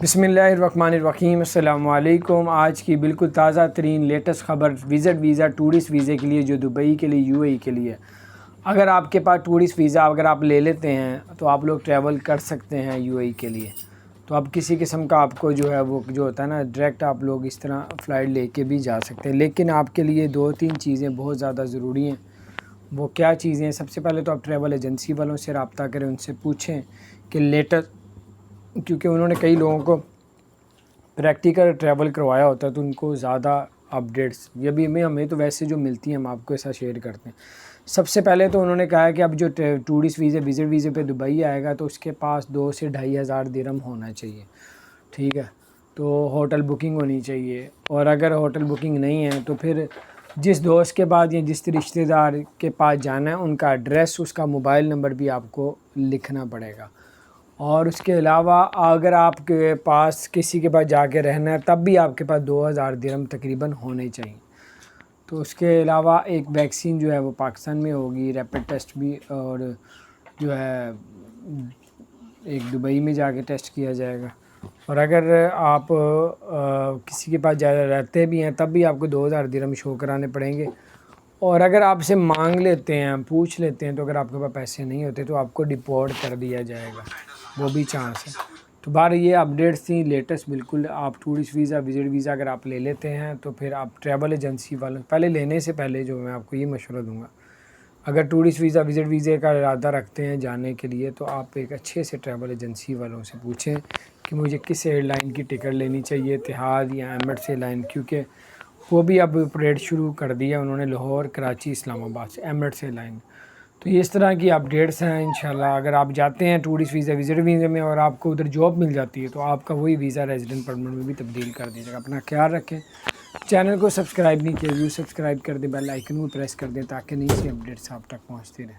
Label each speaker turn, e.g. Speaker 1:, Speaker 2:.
Speaker 1: बिस्मिल्लाहिर्रहमानिर्रहीम। अस्सलाम वालेकुम। आज की बिल्कुल ताज़ा तरीन लेटेस्ट खबर विज़िट वीज़ा टूरिस्ट वीज़े के लिए जो दुबई के लिए यूएई के लिए, अगर आपके पास टूरिस्ट वीज़ा अगर आप ले लेते हैं तो आप लोग ट्रैवल कर सकते हैं यूएई के लिए। तो अब किसी किस्म का आपको जो है वो जो होता है ना, डायरेक्ट आप लोग इस तरह फ़्लाइट लेके भी जा सकते हैं। लेकिन आपके लिए दो तीन चीज़ें बहुत ज़्यादा ज़रूरी हैं। वो क्या चीज़ें हैं? सबसे पहले तो आप ट्रैवल एजेंसी वालों से रब्ता करें, उनसे पूछें कि लेटेस्ट, क्योंकि उन्होंने कई लोगों को प्रैक्टिकल ट्रैवल करवाया होता है तो उनको ज़्यादा अपडेट्स ये भी हमें तो वैसे जो मिलती हैं हम आपको ऐसा शेयर करते हैं। सबसे पहले तो उन्होंने कहा है कि अब जो टूरिस्ट वीज़े विज़िट वीज़े पे दुबई आएगा तो उसके पास 2 से 2,500 दिरहम होना चाहिए, ठीक है। तो होटल बुकिंग होनी चाहिए, और अगर होटल बुकिंग नहीं है तो फिर जिस दोस्त के बाद या जिस रिश्तेदार के पास जाना है उनका एड्रेस, उसका मोबाइल नंबर भी आपको लिखना पड़ेगा। और उसके अलावा अगर आपके पास किसी के पास जाके रहना है तब भी आपके पास 2,000 दिरहम तकरीबन होने चाहिए। तो उसके अलावा एक वैक्सीन जो है वो पाकिस्तान में होगी, रैपिड टेस्ट भी, और जो है एक दुबई में जाके टेस्ट किया जाएगा। और अगर आप किसी के पास रहते भी हैं तब भी आपको 2,000 दिरहम शो कराने पड़ेंगे। और अगर आपसे मांग लेते हैं, पूछ लेते हैं, तो अगर आपके पास पैसे नहीं होते तो आपको डिपोर्ट कर दिया जाएगा, वो भी चांस है। तो बार ये अपडेट्स थी लेटेस्ट बिल्कुल। आप टूरिस्ट वीज़ा विज़िट वीज़ा अगर आप ले लेते हैं तो फिर आप ट्रैवल एजेंसी वालों पहले लेने से पहले जो मैं आपको ये मशवरा दूंगा, अगर टूरिस्ट वीज़ा विज़िट वीज़े का इरादा रखते हैं जाने के लिए तो आप एक अच्छे से ट्रैवल एजेंसी वालों से पूछें कि मुझे किस एयरलाइन की टिकट लेनी चाहिए, इतिहाद या एमिरेट्स एयरलाइन, क्योंकि वो भी अब ऑपरेट शुरू कर दिया उन्होंने लाहौर, कराची, इस्लामाबाद से एमिरेट्स एयरलाइन। तो ये इस तरह की अपडेट्स हैं। इंशाल्लाह अगर आप जाते हैं टूरिस्ट वीज़ा विज़िट वीज़े में और आपको उधर जॉब मिल जाती है तो आपका वही वीज़ा रेजिडेंट परमिट में भी तब्दील कर दीजिएगा। अपना ख्याल रखें। चैनल को सब्सक्राइब नहीं किया, व्यू सब्सक्राइब कर दें, बेल आइकन को प्रेस कर दें ताकि नई सी अपडेट्स आप तक पहुँचती रहें।